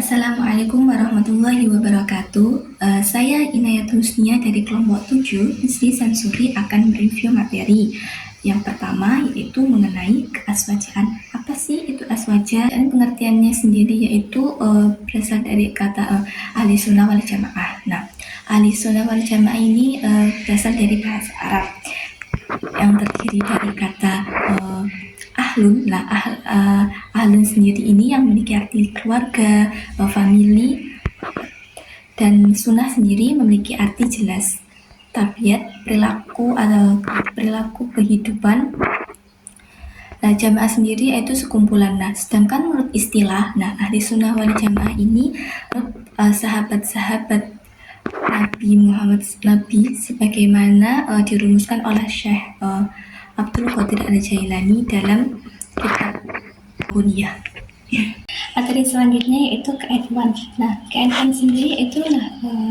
Assalamualaikum warahmatullahi wabarakatuh. Saya Inayat Husnia dari kelompok 7, Misri Sansuri akan mereview materi. Yang pertama yaitu mengenai keaswajaan. Apa sih itu aswaja? Dan pengertiannya sendiri yaitu berasal dari kata ahli sunnah wal jamaah. Nah, ahli sunnah wal jamaah ini berasal dari bahasa Arab yang terdiri dari kata ahlun. Nah, ahlun sendiri ini yang memiliki arti keluarga, family, dan sunnah sendiri memiliki arti jelas, tabiat, perilaku atau perilaku kehidupan. Nah, jamaah sendiri yaitu sekumpulan. Nah, sedangkan menurut istilah, ahli sunnah wal jamaah ini sahabat-sahabat Nabi Muhammad sebagaimana dirumuskan oleh Syekh Abdul Qadir Al-Jailani dalam kitab Bunyah. Materi selanjutnya yaitu KN1. Nah, KN1 sendiri itu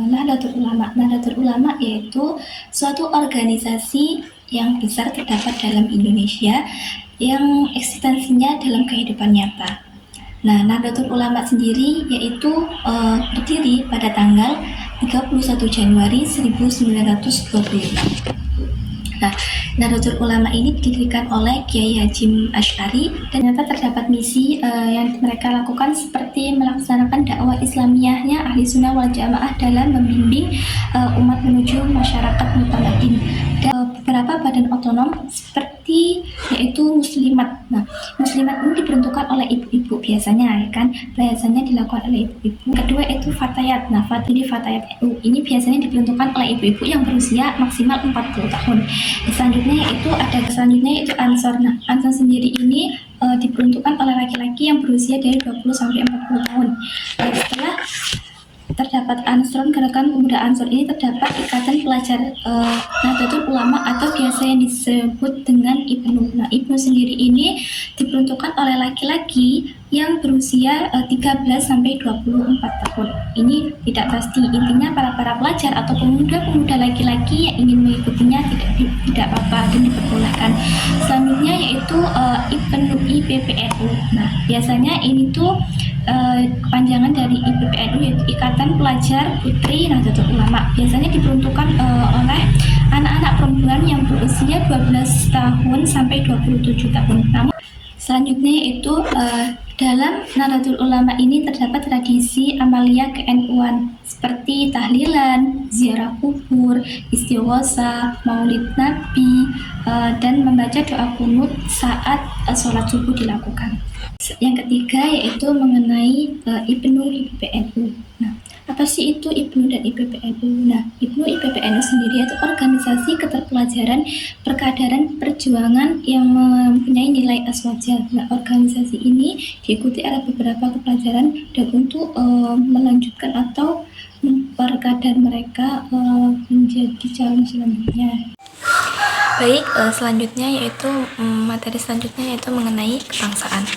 Nahdlatul Ulama. Nahdlatul Ulama yaitu suatu organisasi yang besar terdapat dalam Indonesia yang eksistensinya dalam kehidupan nyata. Nah, Nahdlatul Ulama sendiri yaitu berdiri pada tanggal 31 Januari 1925. Nah, Nahdlatul Ulama ini didirikan oleh Kiai Hashim Asy'ari dan ternyata terdapat misi yang mereka lakukan seperti melaksanakan dakwah Islamiyahnya ahli sunnah wal jamaah dalam membimbing umat menuju masyarakat mutamadin dan beberapa badan otonom seperti yaitu muslimat. Nah, muslimat ini diperuntukkan oleh ibu-ibu biasanya, ya kan? Biasanya dilakukan oleh ibu-ibu. Kedua itu fatayat. Nah, fatayat ini biasanya diperuntukkan oleh ibu-ibu yang berusia maksimal 40 tahun. Selanjutnya yaitu Ansor. Nah, Ansor sendiri ini diperuntukkan oleh laki-laki yang berusia dari 20 sampai 40 tahun. Setelah terdapat Ansor, gerakan pemuda Ansor ini terdapat ikatan pelajar Nahdlatul Ulama atau biasa yang disebut dengan Ibnu. Nah, Ibnu sendiri ini diperuntukkan oleh laki-laki yang berusia 13 sampai 24 tahun. Ini tidak pasti, intinya para pelajar atau pemuda-pemuda laki-laki yang ingin mengikutinya tidak apa-apa dan diperbolehkan. Selanjutnya yaitu Ibnu IPPNU. Nah, biasanya ini tuh kepanjangan dari IPPNU yaitu Ikatan Pelajar Putri Nahdlatul Ulama. Biasanya diperuntukkan oleh anak-anak perempuan yang berusia 12 tahun sampai 27 tahun. Namun selanjutnya yaitu dalam Nahdlatul Ulama ini terdapat tradisi amalia KNU-an seperti tahlilan, ziarah kubur, istighosah, maulid Nabi, dan membaca doa kunut saat sholat subuh dilakukan. Yang ketiga yaitu mengenai Ibnu IPPNU. Nah, apa sih itu Ibnu dan IPPNU? Nah, Ibnu IPPNU sendiri yaitu organisasi keterpelajaran perkadaran perjuangan yang mempunyai nilai aswaja. Nah, organisasi ini diikuti oleh beberapa kepelajaran dan untuk melanjutkan atau memperkadar mereka menjadi calon selanjutnya. Baik, selanjutnya yaitu materi selanjutnya yaitu mengenai kebangsaan.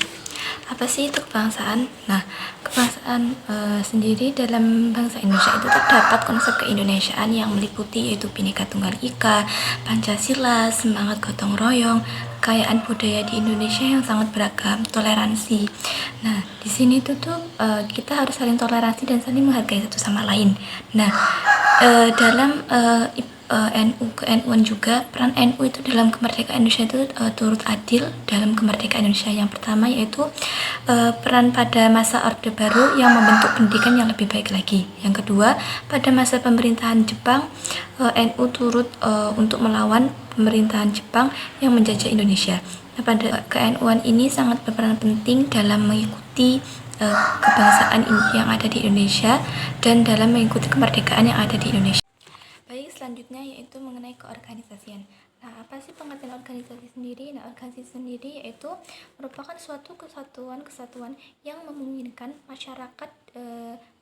Apa sih itu kebangsaan? Nah, kebangsaan sendiri dalam bangsa Indonesia itu terdapat konsep keindonesiaan yang meliputi yaitu Bhinneka Tunggal Ika, Pancasila, semangat gotong royong, kekayaan budaya di Indonesia yang sangat beragam, toleransi. Nah, di sini tuh kita harus saling toleransi dan saling menghargai satu sama lain. Nah, dalam NU-an juga, peran NU itu dalam kemerdekaan Indonesia itu turut adil dalam kemerdekaan Indonesia. Yang pertama yaitu peran pada masa Orde Baru yang membentuk pendidikan yang lebih baik lagi. Yang kedua, pada masa pemerintahan Jepang, NU turut untuk melawan pemerintahan Jepang yang menjajah Indonesia. Nah, pada KNU-an ini sangat berperan penting dalam mengikuti kebangsaan yang ada di Indonesia dan dalam mengikuti kemerdekaan yang ada di Indonesia. Baik, selanjutnya yaitu mengenai keorganisasian. Nah, apa sih pengertian organisasi sendiri? Nah, organisasi sendiri yaitu merupakan suatu kesatuan yang memungkinkan masyarakat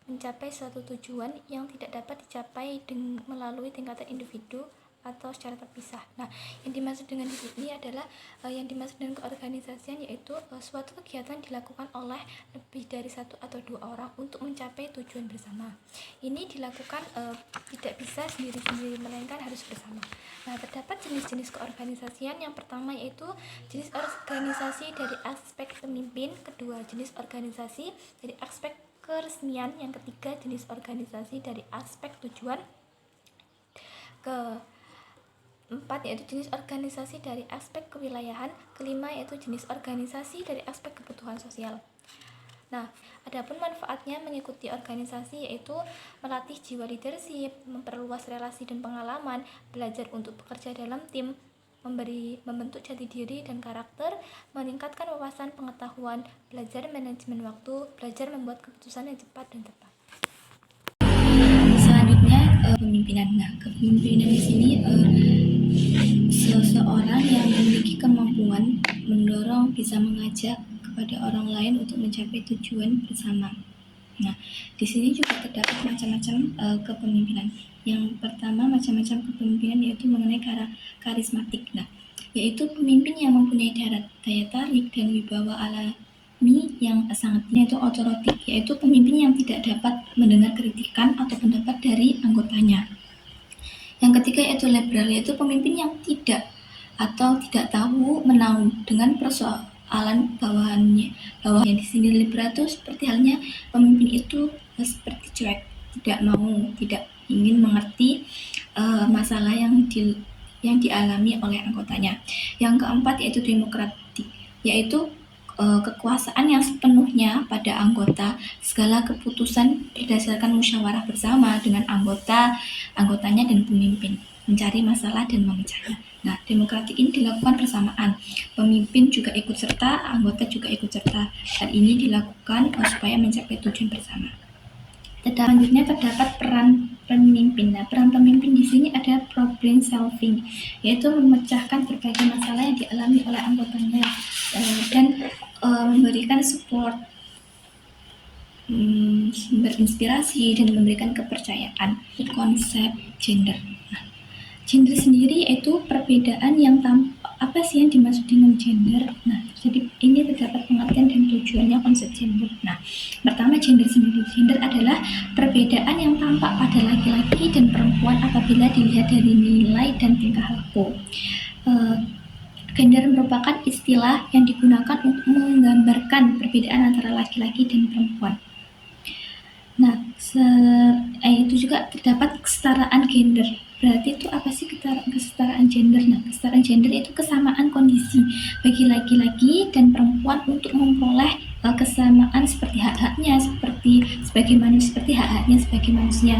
mencapai suatu tujuan yang tidak dapat dicapai melalui tingkatan individu atau secara terpisah. Nah, yang dimaksud dengan ini adalah yang dimaksud dengan keorganisasian yaitu suatu kegiatan dilakukan oleh lebih dari satu atau dua orang untuk mencapai tujuan bersama. Ini dilakukan tidak bisa sendiri-sendiri, melainkan harus bersama. Nah, terdapat jenis-jenis keorganisasian. Yang pertama yaitu jenis organisasi dari aspek pemimpin, kedua jenis organisasi dari aspek keresmian. Yang ketiga, jenis organisasi dari aspek tujuan. Keempat, yaitu jenis organisasi dari aspek kewilayahan. Kelima, yaitu jenis organisasi dari aspek kebutuhan sosial. Nah, adapun manfaatnya mengikuti organisasi yaitu melatih jiwa leadership, memperluas relasi dan pengalaman, belajar untuk bekerja dalam tim, membentuk jati diri dan karakter, meningkatkan wawasan pengetahuan, belajar manajemen waktu, belajar membuat keputusan yang cepat dan tepat. Selanjutnya kepemimpinan. Nah, kepemimpinan di sini seseorang yang memiliki kemampuan mendorong, bisa mengajak kepada orang lain untuk mencapai tujuan bersama. Nah, di sini juga terdapat macam-macam kepemimpinan. Yang pertama, macam-macam kepemimpinan yaitu mengenai karismatik. Nah, yaitu pemimpin yang mempunyai daya tarik dan wibawa alami yang sangat, yaitu otoritatif, yaitu pemimpin yang tidak dapat mendengar kritikan atau pendapat dari anggotanya. Yang ketiga yaitu liberal, yaitu pemimpin yang tidak tahu menau dengan persoalan bawahannya. Di sini liberal itu seperti halnya pemimpin itu seperti cuek, tidak ingin mengerti masalah yang dialami oleh anggotanya. Yang keempat yaitu demokratik, yaitu kekuasaan yang sepenuhnya pada anggota, segala keputusan berdasarkan musyawarah bersama dengan anggotanya dan pemimpin, mencari masalah dan memecahnya. Nah, demokratik ini dilakukan bersamaan, pemimpin juga ikut serta, anggota juga ikut serta, dan ini dilakukan supaya mencapai tujuan bersama. Selanjutnya terdapat peran pemimpin. Nah, peran pemimpin di sini ada problem solving, yaitu memecahkan berbagai masalah yang dialami oleh anggotanya dan memberikan support, berinspirasi dan memberikan kepercayaan. Konsep gender. Nah, gender sendiri yaitu perbedaan yang apa sih yang dimaksud dengan gender? Nah, jadi ini terdapat pengertian dan tujuannya konsep gender. Nah, pertama gender sendiri. Gender adalah perbedaan yang tampak pada laki-laki dan perempuan apabila dilihat dari nilai dan tingkah laku. Gender merupakan istilah yang digunakan untuk menggambarkan perbedaan antara laki-laki dan perempuan. Nah, itu juga terdapat kesetaraan gender. Berarti itu apa sih kesetaraan gender? Nah, kesetaraan gender itu kesamaan kondisi bagi laki-laki dan perempuan untuk memperoleh kesamaan seperti hak-haknya, seperti hak-haknya sebagai manusia,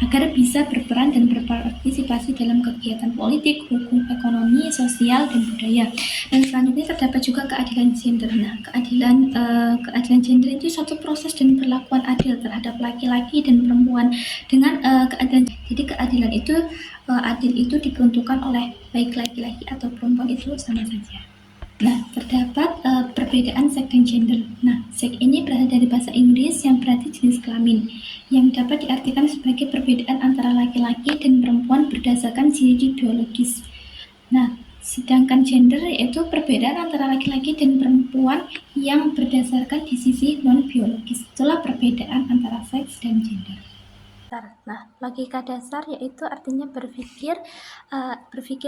agar bisa berperan dan berpartisipasi dalam kegiatan politik, hukum, ekonomi, sosial, dan budaya. Dan selanjutnya terdapat juga keadilan gender. Nah, keadilan gender itu suatu proses dan perlakuan adil terhadap laki-laki dan perempuan dengan keadilan. Jadi keadilan itu adil itu diperuntukkan oleh baik laki-laki atau perempuan, itu sama saja. Nah, terdapat perbedaan seks dan gender. Nah, seks ini berasal dari bahasa Inggris yang berarti jenis kelamin, yang dapat diartikan sebagai perbedaan antara laki-laki dan perempuan berdasarkan ciri biologis. Nah, sedangkan gender yaitu perbedaan antara laki-laki dan perempuan yang berdasarkan di sisi non-biologis. Itulah perbedaan antara seks dan gender. Nah, logika dasar yaitu artinya berpikir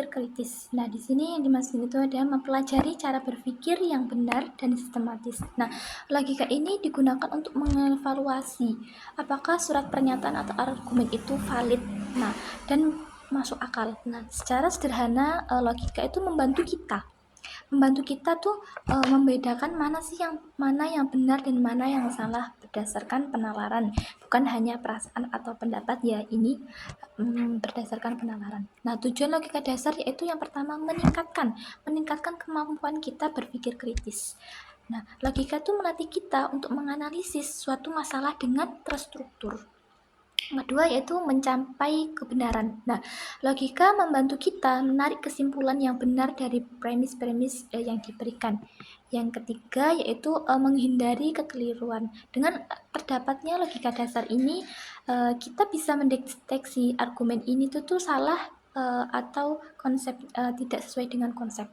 kritis. Nah, di sini yang dimaksud itu adalah mempelajari cara berpikir yang benar dan sistematis. Nah, logika ini digunakan untuk mengevaluasi apakah surat pernyataan atau argumen itu valid, nah, dan masuk akal. Nah, secara sederhana logika itu membantu kita tuh membedakan mana yang benar dan mana yang salah berdasarkan penalaran, bukan hanya perasaan atau pendapat, ya ini berdasarkan penalaran. Nah, tujuan logika dasar yaitu yang pertama meningkatkan kemampuan kita berpikir kritis. Nah, logika itu melatih kita untuk menganalisis suatu masalah dengan terstruktur. Yang kedua yaitu mencapai kebenaran. Nah, logika membantu kita menarik kesimpulan yang benar dari premis-premis yang diberikan. Yang ketiga yaitu menghindari kekeliruan. Dengan terdapatnya logika dasar ini, kita bisa mendeteksi argumen ini tuh salah atau konsep tidak sesuai dengan konsep.